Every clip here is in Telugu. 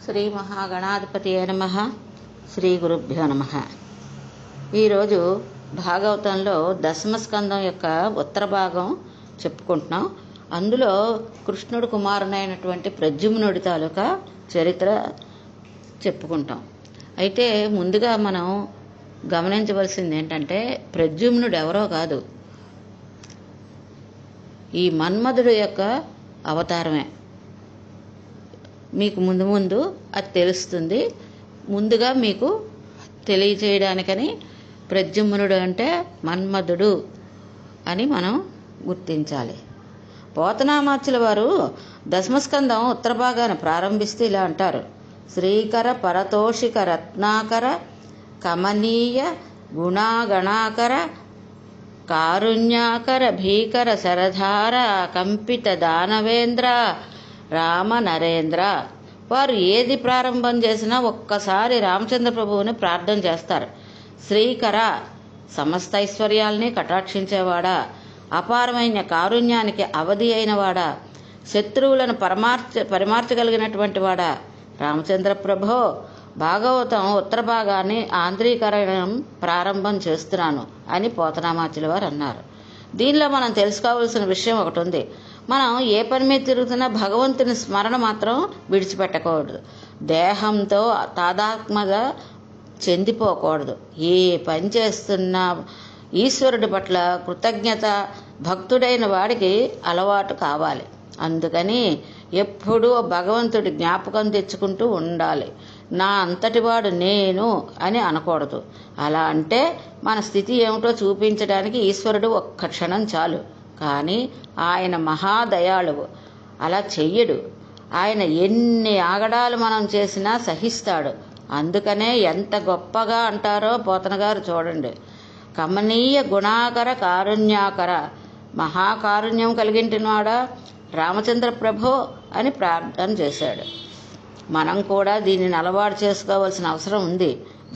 శ్రీ మహాగణాధిపతి నమః. శ్రీ గురుభ్యో నమః. ఈరోజు భాగవతంలో దశమస్కందం యొక్క ఉత్తర భాగం చెప్పుకుంటున్నాం. అందులో కృష్ణుడు కుమారునైనటువంటి ప్రద్యుమ్నుడి తాలూకా చరిత్ర చెప్పుకుంటాం. అయితే ముందుగా మనం గమనించవలసింది ఏంటంటే, ప్రద్యుమ్నుడు ఎవరో కాదు, ఈ మన్మధుడు యొక్క అవతారమే. మీకు ముందు ముందు అది తెలుస్తుంది. ముందుగా మీకు తెలియచేయడానికని ప్రద్యుమ్నుడు అంటే మన్మధుడు అని మనం గుర్తించాలి. పోతనామాచ్యుల వారు దశమస్కందం ఉత్తర భాగాన్ని ప్రారంభిస్తే ఇలా అంటారు: శ్రీకర పరతోషిక రత్నాకర కమనీయ గుణాగణాకర కారుణ్యాకర భీకర శరధార కంపిత దానవేంద్ర రామ నరేంద్ర. వారు ఏది ప్రారంభం చేసినా ఒక్కసారి రామచంద్ర ప్రభువుని ప్రార్థన చేస్తారు. శ్రీకర సమస్త ఐశ్వర్యాల్ని కటాక్షించేవాడా, అపారమైన కారుణ్యానికి అవధి అయినవాడా, శత్రువులను పరిమార్చగలిగినటువంటి వాడా రామచంద్ర ప్రభో, భాగవతం ఉత్తర భాగాన్ని ఆంధ్రీకరణం ప్రారంభం చేస్తున్నాను అని పోతనామాచ్యుల వారు అన్నారు. దీనిలో మనం తెలుసుకోవాల్సిన విషయం ఒకటి ఉంది. మనం ఏ పని మీద తిరుగుతున్నా భగవంతుని స్మరణ మాత్రం విడిచిపెట్టకూడదు. దేహంతో తాదాత్మ్యత చెందిపోకూడదు. ఏ పని చేస్తున్నా ఈశ్వరుడి పట్ల కృతజ్ఞత భక్తుడైన వాడికి అలవాటు కావాలి. అందుకని ఎప్పుడూ భగవంతుడి జ్ఞాపకం తెచ్చుకుంటూ ఉండాలి. నా అంతటివాడు నేను అని అనకూడదు. అలా అంటే మన స్థితి ఏమిటో చూపించడానికి ఈశ్వరుడు ఒక్క క్షణం చాలు. కానీ ఆయన మహాదయాళువు, అలా చెయ్యడు. ఆయన ఎన్ని ఆగడాలు మనం చేసినా సహిస్తాడు. అందుకనే ఎంత గొప్పగా అంటారో పోతన గారు చూడండి. కమనీయ గుణాకర కారుణ్యాకర, మహాకారుణ్యం కలిగింటినవాడా రామచంద్ర ప్రభో అని ప్రార్థన చేశాడు. మనం కూడా దీనిని అలవాటు చేసుకోవాల్సిన అవసరం ఉంది.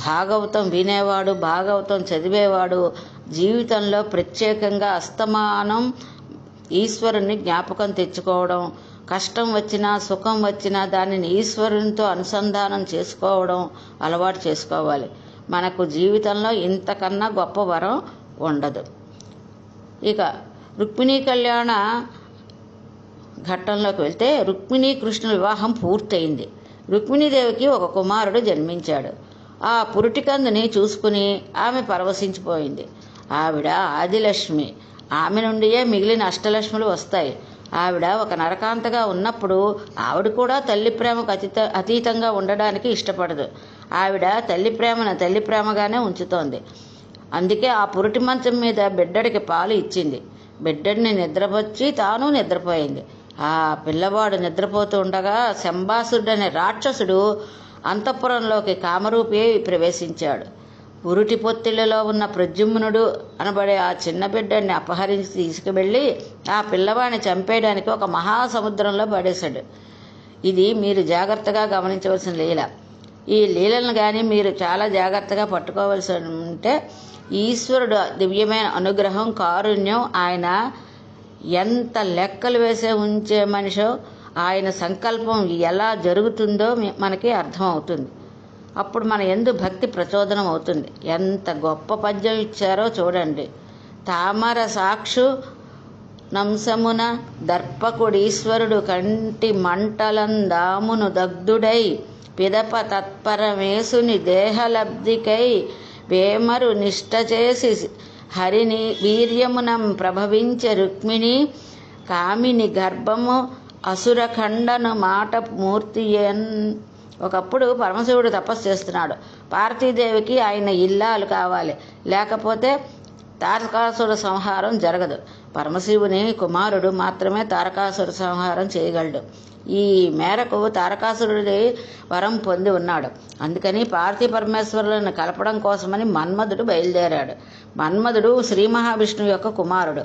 భాగవతం వినేవాడు, భాగవతం చదివేవాడు జీవితంలో ప్రత్యేకంగా అస్తమానం ఈశ్వరుని జ్ఞాపకం తెచ్చుకోవడం, కష్టం వచ్చినా సుఖం వచ్చినా దానిని ఈశ్వరునితో అనుసంధానం చేసుకోవడం అలవాటు చేసుకోవాలి. మనకు జీవితంలో ఇంతకన్నా గొప్ప వరం ఉండదు. ఇక రుక్మిణీ కళ్యాణ ఘట్టంలోకి వెళ్తే, రుక్మిణీ కృష్ణ వివాహం పూర్తయింది. రుక్మిణీదేవికి ఒక కుమారుడు జన్మించాడు. ఆ పురుటికందుని చూసుకుని ఆమె పరవశించిపోయింది. ఆవిడ ఆదిలక్ష్మి. ఆమె నుండియే మిగిలిన అష్టలక్ష్ములు వస్తాయి. ఆవిడ ఒక నరకాంతగా ఉన్నప్పుడు ఆవిడ కూడా తల్లి ప్రేమకు అతీతంగా ఉండడానికి ఇష్టపడదు. ఆవిడ తల్లి ప్రేమను తల్లి ప్రేమగానే ఉంచుతోంది. అందుకే ఆ పురుటి మంచం మీద బిడ్డడికి పాలు ఇచ్చింది. బిడ్డడిని నిద్రపొచ్చి తాను నిద్రపోయింది. ఆ పిల్లవాడు నిద్రపోతూ ఉండగా శంబాసురుడనే రాక్షసుడు అంతఃపురంలోకి కామరూపి ప్రవేశించాడు. పురుటి పొత్తిళ్లలో ఉన్న ప్రద్యుమ్నుడు అనబడే ఆ చిన్న బిడ్డని అపహరించి తీసుకువెళ్ళి ఆ పిల్లవాడిని చంపేయడానికి ఒక మహాసముద్రంలో పడేశాడు. ఇది మీరు జాగ్రత్తగా గమనించవలసిన లీల. ఈ లీలను కానీ మీరు చాలా జాగ్రత్తగా పట్టుకోవలసి ఉంటే, ఈశ్వరుడు దివ్యమైన అనుగ్రహం, కారుణ్యం, ఆయన ఎంత లెక్కలు వేసే ఉంచే మనిషో, ఆయన సంకల్పం ఎలా జరుగుతుందో మనకి అర్థమవుతుంది. అప్పుడు మన యందు భక్తి ప్రచోదనం అవుతుంది. ఎంత గొప్ప పద్యం ఇచ్చారో చూడండి. తామర సాక్షు నంసమున దర్పకుడీశ్వరుడు కంటి మంటలందామును దగ్ధుడై పిదప తత్పరమేసుని దేహలబ్ధికై వేమరు నిష్ట చేసి హరిని వీర్యమునం ప్రభవించే రుక్మిణి కామిని గర్భము అసురఖండను మాట మూర్తియన్. ఒకప్పుడు పరమశివుడు తపస్సు చేస్తున్నాడు. పార్వతీదేవికి ఆయన ఇల్లాలు కావాలి, లేకపోతే తారకాసుర సంహారం జరగదు. పరమశివుని కుమారుడు మాత్రమే తారకాసుర సంహారం చేయగలడు. ఈ మేరకు తారకాసురుడి వరం పొంది ఉన్నాడు. అందుకని పార్వతీ పరమేశ్వరులను కలపడం కోసమని మన్మధుడు బయలుదేరాడు. మన్మధుడు శ్రీ మహావిష్ణువు యొక్క కుమారుడు.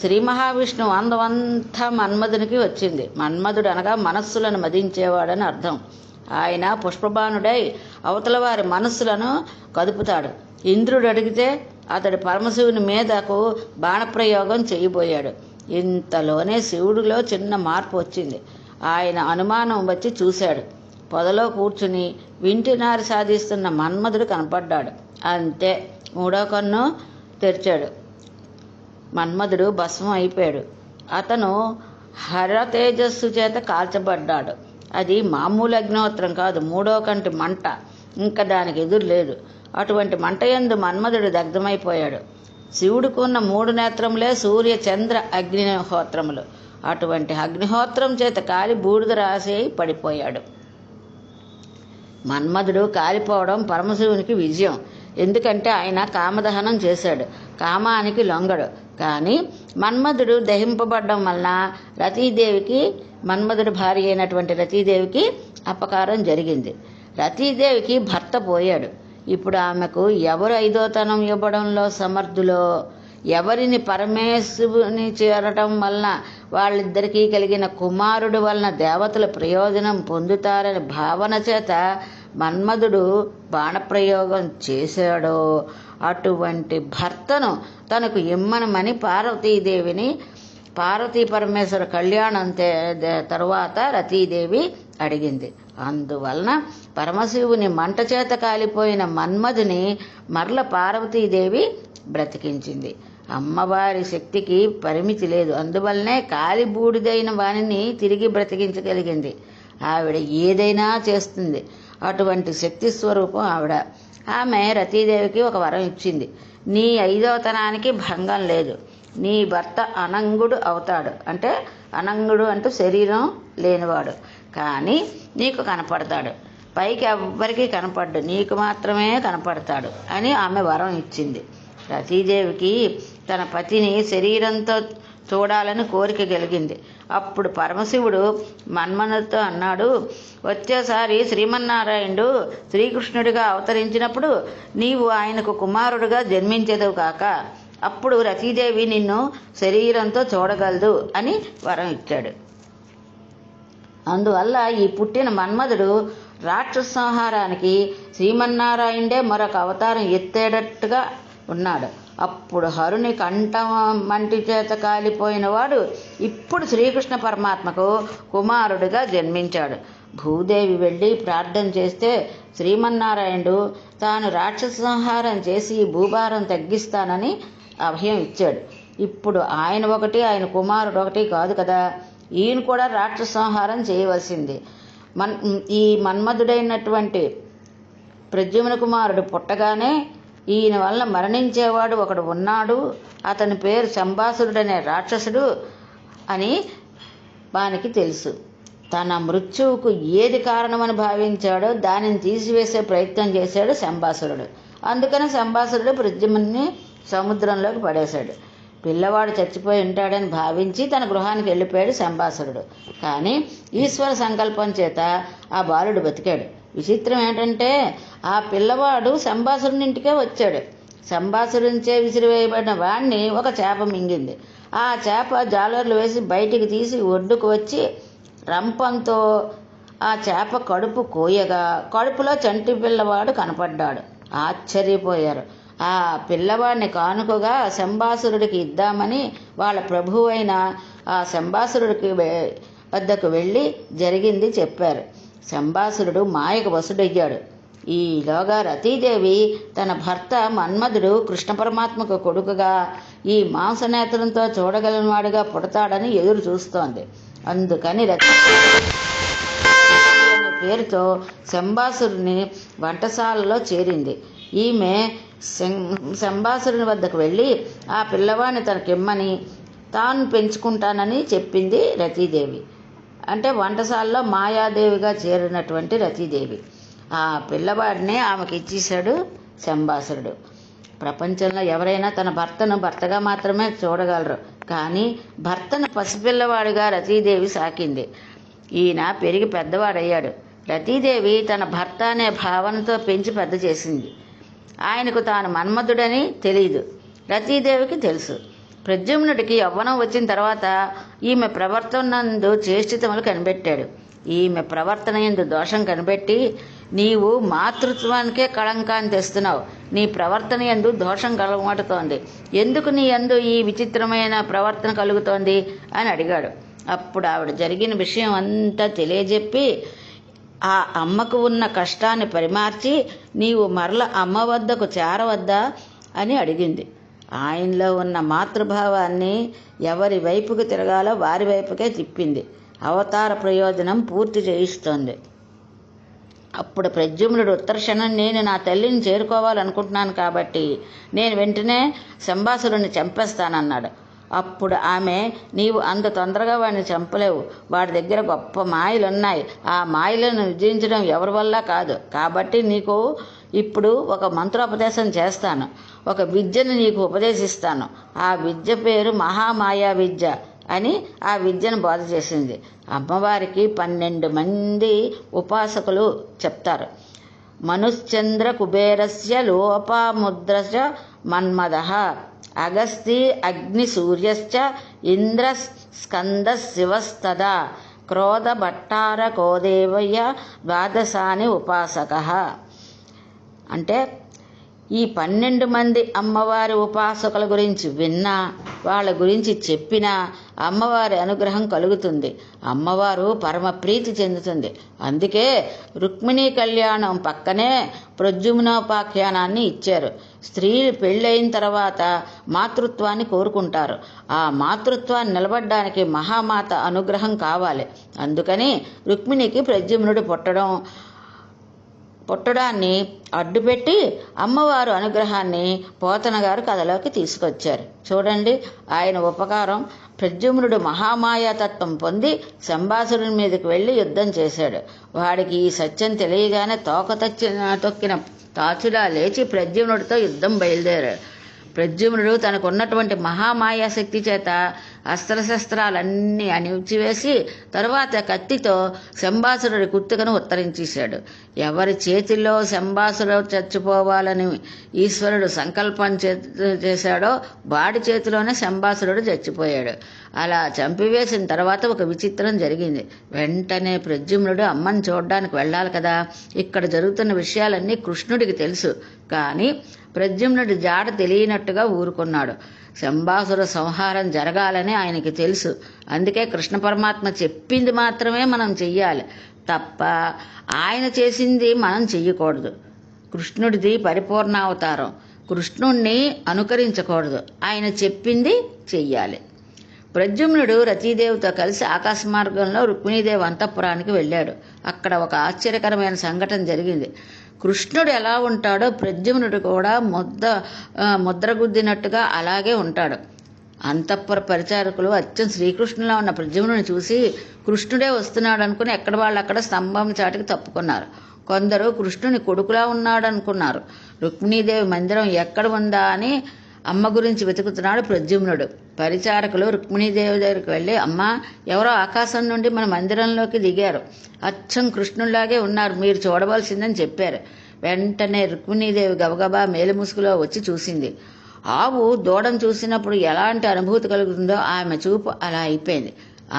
శ్రీ మహావిష్ణువు అందమంతా మన్మధునికి వచ్చింది. మన్మధుడు అనగా మనస్సులను మదించేవాడని అర్థం. ఆయన పుష్పబాణుడై అవతల వారి మనస్సులను కదుపుతాడు. ఇంద్రుడు అడిగితే అతడు పరమశివుని మీదకు బాణప్రయోగం చేయబోయాడు. ఇంతలోనే శివుడిలో చిన్న మార్పు వచ్చింది. ఆయన అనుమానం వచ్చి చూశాడు. పొదలో కూర్చుని వింటినారు సాధిస్తున్న మన్మధుడు కనపడ్డాడు. అంతే, మూడో కన్ను తెరిచాడు. మన్మధుడు భస్మం అయిపోయాడు. అతను హర తేజస్సు చేత కాల్చబడ్డాడు. అది మామూలు అగ్నిహోత్రం కాదు, మూడో కంటి మంట. ఇంకా దానికి ఎదురు లేదు. అటువంటి మంటయందు మన్మధుడు దగ్ధమైపోయాడు. శివుడికున్న 3 నేత్రములే సూర్య చంద్ర అగ్నిహోత్రములు. అటువంటి అగ్నిహోత్రం చేత కాలి బూడిద రాసి పడిపోయాడు. మన్మధుడు కాలిపోవడం పరమశివునికి విజయం. ఎందుకంటే ఆయన కామదహనం చేశాడు, కామానికి లొంగడు. కానీ మన్మధుడు దహింపబడడం వలన రతీదేవికి, మన్మధుడు భార్య అయినటువంటి రతీదేవికి అపకారం జరిగింది. రతీదేవికి భర్త పోయాడు. ఇప్పుడు ఆమెకు ఎవరు ఐదోతనం ఇవ్వడంలో సమర్థులో, ఎవరిని పరమేశ్వరుని చేరటం వలన వాళ్ళిద్దరికీ కలిగిన కుమారుడు వలన దేవతల ప్రయోజనం పొందుతారని భావన చేత మన్మధుడు బాణప్రయోగం చేశాడో అటువంటి భర్తను తనకు ఇమ్మనమని పార్వతీదేవిని, పార్వతీ పరమేశ్వర కళ్యాణం తరువాత రతీదేవి అడిగింది. అందువలన పరమశివుని మంట చేత కాలిపోయిన మన్మధుని మరల పార్వతీదేవి బ్రతికించింది. అమ్మవారి శక్తికి పరిమితి లేదు. అందువల్లనే కాలి బూడిదైన వానిని తిరిగి బ్రతికించగలిగింది. ఆవిడ ఏదైనా చేస్తుంది. అటువంటి శక్తి స్వరూపం ఆవిడ. ఆమె రతీదేవికి ఒక వరం ఇచ్చింది. నీ 5వ తనానికి భంగం లేదు. నీ భర్త అనంగుడు అవుతాడు. అంటే అనంగుడు అంటూ శరీరం లేనివాడు, కానీ నీకు కనపడతాడు. పైకి ఎవ్వరికీ కనపడ్డు, నీకు మాత్రమే కనపడతాడు అని ఆమె వరం ఇచ్చింది. రతీదేవికి తన పతిని శరీరంతో చూడాలని కోరిక కలిగింది. అప్పుడు పరమశివుడు మన్మధుడితో అన్నాడు, వచ్చేసారి శ్రీమన్నారాయణుడు శ్రీకృష్ణుడిగా అవతరించినప్పుడు నీవు ఆయనకు కుమారుడుగా జన్మించేదవు కాక, అప్పుడు రతీదేవి నిన్ను శరీరంతో చూడగలదు అని వరం ఇచ్చాడు. అందువల్ల ఈ పుట్టిన మన్మధుడు రాక్షస సంహారానికి శ్రీమన్నారాయణుడే మరొక అవతారం ఎత్తేటట్టుగా ఉన్నాడు. అప్పుడు హరుని కంఠమంటి చేత కాలిపోయిన వాడు ఇప్పుడు శ్రీకృష్ణ పరమాత్మకు కుమారుడిగా జన్మించాడు. భూదేవి వెళ్ళి ప్రార్థన చేస్తే శ్రీమన్నారాయణుడు తాను రాక్షస సంహారం చేసి భూభారం తగ్గిస్తానని అభయం ఇచ్చాడు. ఇప్పుడు ఆయన ఒకటి, ఆయన కుమారుడు ఒకటి కాదు కదా, ఈయన కూడా రాక్షస సంహారం చేయవలసింది. ఈ మన్మధుడైనటువంటి ప్రద్యుమ్న కుమారుడు పుట్టగానే ఈయన వల్ల మరణించేవాడు ఒకడు ఉన్నాడు, అతని పేరు శంబాసురుడనే రాక్షసుడు అని వానికి తెలుసు. తన మృత్యువుకు ఏది కారణమని భావించాడో దానిని తీసివేసే ప్రయత్నం చేశాడు శంబాసురుడు. అందుకని శంబాసురుడు ప్రద్యుమ్నుని సముద్రంలోకి పడేశాడు. పిల్లవాడు చచ్చిపోయి ఉంటాడని భావించి తన గృహానికి వెళ్ళిపోయాడు శంబాసురుడు. కానీ ఈశ్వర సంకల్పం చేత ఆ బాలుడు బతికాడు. విచిత్రం ఏంటంటే ఆ పిల్లవాడు శంబాసురుని ఇంటికే వచ్చాడు. శంబాసురునిచే విసిరివేయబడిన వాడిని ఒక చేప మింగింది. ఆ చేప జాలర్లు వేసి బయటికి తీసి ఒడ్డుకు వచ్చి రంపంతో ఆ చేప కడుపు కోయగా కడుపులో చంటి పిల్లవాడు కనపడ్డాడు. ఆశ్చర్యపోయారు. ఆ పిల్లవాడిని కానుకగా శంబాసురుడికి ఇద్దామని వాళ్ళ ప్రభువు అయిన ఆ శంబాసురుడికి వద్దకు వెళ్ళి జరిగింది చెప్పారు. శంబాసురుడు మాయకు వసుడయ్యాడు. ఈలోగా రతీదేవి తన భర్త మన్మధుడు కృష్ణ పరమాత్మకు కొడుకుగా ఈ మాంసనేత్రంతో చూడగలవాడుగా పుడతాడని ఎదురు చూస్తోంది. అందుకని రతీదేవి అనే పేరుతో శంబాసురుని వంటశాలలో చేరింది. ఈమె శంబాసురుని వద్దకు వెళ్ళి ఆ పిల్లవాడిని తనకిమ్మని తాను పెంచుకుంటానని చెప్పింది రతీదేవి. అంటే వంటశాలలో మాయాదేవిగా చేరినటువంటి రతీదేవి. ఆ పిల్లవాడిని ఆమెకి ఇచ్చేశాడు శంబాసురుడు. ప్రపంచంలో ఎవరైనా తన భర్తను భర్తగా మాత్రమే చూడగలరు, కానీ భర్తను పసిపిల్లవాడిగా రతీదేవి సాకింది. ఈయన పెరిగి పెద్దవాడయ్యాడు. రతీదేవి తన భర్త అనే భావనతో పెంచి పెద్ద చేసింది. ఆయనకు తాను మన్మధుడని తెలియదు, రతీదేవికి తెలుసు. ప్రద్యుమ్నుడికి యవ్వనం వచ్చిన తర్వాత ఈమె ప్రవర్తనందు చేష్టితములు కనిపెట్టాడు. ఈమె ప్రవర్తన యందు దోషం కనిపెట్టి, నీవు మాతృత్వానికే కళంకాన్ని తెస్తున్నావు, నీ ప్రవర్తన యందు దోషం కలగమాటుతోంది, ఎందుకు నీ యందు ఈ విచిత్రమైన ప్రవర్తన కలుగుతోంది అని అడిగాడు. అప్పుడు ఆవిడ జరిగిన విషయం అంతా తెలియజెప్పి ఆ అమ్మకు ఉన్న కష్టాన్ని పరిమార్చి నీవు మరల అమ్మ వద్దకు చేరవద్దా అని అడిగింది. ఆయనలో ఉన్న మాతృభావాన్ని ఎవరి వైపుకు తిరగాలో వారి వైపుకే తిప్పింది. అవతార ప్రయోజనం పూర్తి చేయిస్తోంది. అప్పుడు ప్రద్యుమ్నుడు ఉత్తరక్షణం, నేను నా తల్లిని చేరుకోవాలనుకుంటున్నాను కాబట్టి నేను వెంటనే శంబాసురుణ్ణి చంపేస్తానన్నాడు. అప్పుడు ఆమె, నీవు అంత తొందరగా వాడిని చంపలేవు. వాడి దగ్గర గొప్ప మాయలున్నాయి. ఆ మాయలను విజయించడం ఎవరి వల్ల కాదు. కాబట్టి నీకు ఇప్పుడు ఒక మంత్రోపదేశం చేస్తాను. ఒక విద్యను నీకు ఉపదేశిస్తాను. ఆ విద్య పేరు మహామాయా విద్య అని ఆ విద్యను బోధ చేసింది. అమ్మవారికి 12 మంది ఉపాసకులు చెప్తారు. మనుశ్చంద్ర కుబేరస్య లోపాముద్రశ మన్మదః అగస్తి అగ్ని సూర్యశ్చ ఇంద్ర స్కంద శివస్తదా క్రోధ భట్టార కోదేవయ్య ద్వాదశాని ఉపాసకః. అంటే ఈ 12 మంది అమ్మవారి ఉపాసకుల గురించి విన్నా, వాళ్ళ గురించి చెప్పినా అమ్మవారి అనుగ్రహం కలుగుతుంది. అమ్మవారు పరమ ప్రీతి చెందుతుంది. అందుకే రుక్మిణీ కళ్యాణం పక్కనే ప్రద్యుమ్నోపాఖ్యానాన్ని ఇచ్చారు. స్త్రీలు పెళ్ళైన తర్వాత మాతృత్వాన్ని కోరుకుంటారు. ఆ మాతృత్వాన్ని నిలబడ్డానికి మహామాత అనుగ్రహం కావాలి. అందుకని రుక్మిణికి ప్రద్యుమ్నుడు పుట్టడాన్ని అడ్డుపెట్టి అమ్మవారు అనుగ్రహాన్ని పోతన గారు కథలోకి తీసుకొచ్చారు. చూడండి ఆయన ఉపకారం. ప్రద్యుమ్నుడు మహామాయాతత్వం పొంది శంబాసురుని మీదకి వెళ్ళి యుద్ధం చేశాడు. వాడికి ఈ సత్యం తెలియగానే తొక్కిన తాచులా లేచి ప్రద్యుమ్నుడితో యుద్ధం బయలుదేరాడు. ప్రద్యుమ్నుడు తనకున్నటువంటి మహామాయాశక్తి చేత అస్త్రశస్త్రాలన్నీ అణిచివేసి తరువాత కత్తితో శంబాసురుడి కుత్తికను ఉత్తరించేశాడు. ఎవరి చేతిలో శంబాసురుడు చచ్చిపోవాలని ఈశ్వరుడు సంకల్పం చేశాడో వాడి చేతిలోనే శంబాసురుడు చచ్చిపోయాడు. అలా చంపివేసిన తర్వాత ఒక విచిత్రం జరిగింది. వెంటనే ప్రద్యుమ్నుడు అమ్మని చూడడానికి వెళ్ళాలి కదా. ఇక్కడ జరుగుతున్న విషయాలన్నీ కృష్ణుడికి తెలుసు. కానీ ప్రద్యుమ్నుడి జాడ తెలియనట్టుగా ఊరుకున్నాడు. శంబాసుర సంహారం జరగాలని ఆయనకి తెలుసు. అందుకే కృష్ణ పరమాత్మ చెప్పింది మాత్రమే మనం చెయ్యాలి తప్ప ఆయన చేసింది మనం చెయ్యకూడదు. కృష్ణుడిది పరిపూర్ణావతారం. కృష్ణుణ్ణి అనుకరించకూడదు. ఆయన చెప్పింది చెయ్యాలి. ప్రద్యుమ్నుడు రతీదేవితో కలిసి ఆకాశ మార్గంలో రుక్మిణీదేవి అంతఃపురానికి వెళ్ళాడు. అక్కడ ఒక ఆశ్చర్యకరమైన సంఘటన జరిగింది. కృష్ణుడు ఎలా ఉంటాడో ప్రద్యుమ్నుడు కూడా ముద్రగుద్దినట్టుగా అలాగే ఉంటాడు. అంతఃపుర పరిచారకులు అచ్చం శ్రీకృష్ణులా ఉన్న ప్రద్యుమ్నుని చూసి కృష్ణుడే వస్తున్నాడు అనుకుని ఎక్కడ వాళ్ళు అక్కడ స్తంభం చాటుకి తప్పుకున్నారు. కొందరు కృష్ణుని కొడుకులా ఉన్నాడనుకున్నారు. రుక్మిణీదేవి మందిరం ఎక్కడ ఉందా అని అమ్మ గురించి వెతుకుతున్నాడు ప్రద్యుమ్నుడు. పరిచారకులు రుక్మిణీదేవి దగ్గరికి వెళ్ళి, అమ్మ, ఎవరో ఆకాశం నుండి మన మందిరంలోకి దిగారు. అచ్చం కృష్ణుడిలాగే ఉన్నారు, మీరు చూడవలసిందని చెప్పారు. వెంటనే రుక్మిణీదేవి గబగబా మేలుముసుగులో వచ్చి చూసింది. ఆవు దూడను చూసినప్పుడు ఎలాంటి అనుభూతి కలుగుతుందో ఆమె చూపు అలా అయిపోయింది.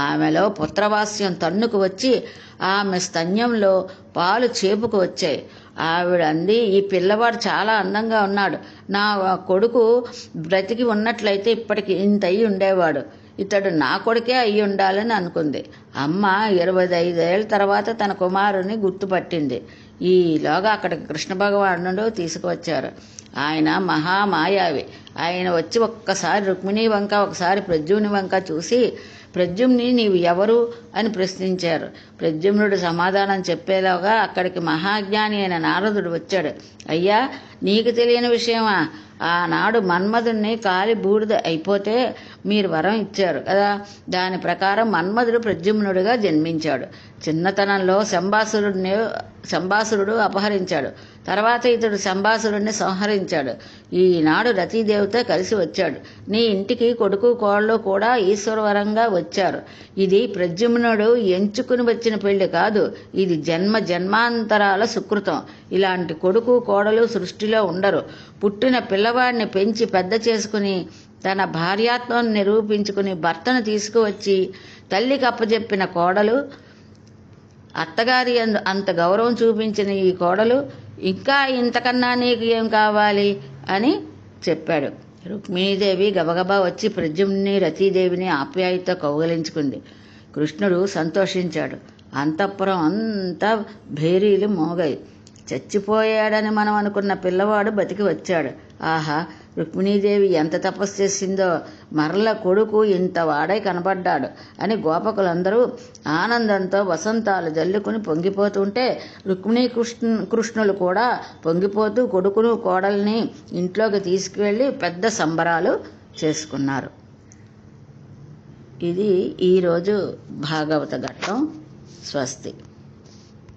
ఆమెలో పుత్రవాస్యం తన్నుకు వచ్చి ఆమె స్తన్యంలో పాలు చేపుకు వచ్చాయి. ఆవిడ అంది, ఈ పిల్లవాడు చాలా అందంగా ఉన్నాడు. నా కొడుకు బ్రతికి ఉన్నట్లయితే ఇప్పటికి ఇంత అయ్యి ఉండేవాడు. ఇతడు నా కొడుకే అయ్యి ఉండాలని అనుకుంది. అమ్మ 25 ఏళ్ల తర్వాత తన కుమారుని గుర్తుపట్టింది. ఈలోగా అక్కడికి కృష్ణ భగవానుడు తీసుకువచ్చారు. ఆయన మహామాయావి. ఆయన వచ్చి ఒక్కసారి రుక్మిణీ వంక ఒకసారి ప్రద్యుమ్ని వంక చూసి, ప్రద్యుమ్ని నీవు ఎవరు అని ప్రశ్నించారు. ప్రద్యుమ్నుడు సమాధానం చెప్పేలాగా అక్కడికి మహాజ్ఞాని అయిన నారదుడు వచ్చాడు. అయ్యా, నీకు తెలియని విషయమా? ఆనాడు మన్మధుడిని కాలి బూడిద అయిపోతే మీరు వరం ఇచ్చారు కదా. దాని ప్రకారం మన్మధుడు ప్రద్యుమ్నుడిగా జన్మించాడు. చిన్నతనంలో శంబాసురుడు అపహరించాడు. తర్వాత ఇతడు శంబాసురుడిని సంహరించాడు. ఈనాడు రతీదేవితో కలిసి వచ్చాడు. నీ ఇంటికి కొడుకు కోడలు కూడా ఈశ్వరవరంగా వచ్చారు. ఇది ప్రద్యుమ్నుడు ఎంచుకుని వచ్చిన పెళ్లి కాదు. ఇది జన్మాంతరాల సుకృతం. ఇలాంటి కొడుకు కోడలు సృష్టిలో ఉండరు. పుట్టిన పిల్లవాడిని పెంచి పెద్ద చేసుకుని తన భార్యాత్వం నిరూపించుకుని భర్తను తీసుకువచ్చి తల్లికి అప్పచెప్పిన కోడలు, అత్తగారి అంత గౌరవం చూపించిన ఈ కోడలు, ఇంకా ఇంతకన్నా నీకు ఏం కావాలి అని చెప్పాడు. రుక్మిణీదేవి గబగబా వచ్చి ప్రద్యుమ్ని రతీదేవిని ఆప్యాయతో కౌగలించుకుంది. కృష్ణుడు సంతోషించాడు. అంతఃపురం అంతా భేరీలు మోగాయి. చచ్చిపోయాడని మనం అనుకున్న పిల్లవాడు బతికి వచ్చాడు. ఆహా, రుక్మిణీదేవి ఎంత తపస్సు చేసిందో, మరల కొడుకు ఇంత వాడై కనబడ్డాడు అని గోపకులందరూ ఆనందంతో వసంతాలు జల్లుకుని పొంగిపోతుంటే కృష్ణులు కూడా పొంగిపోతూ కొడుకును కోడల్ని ఇంట్లోకి తీసుకువెళ్ళి పెద్ద సంబరాలు చేసుకున్నారు. ఇది ఈరోజు భాగవత ఘట్టం. స్వస్తి.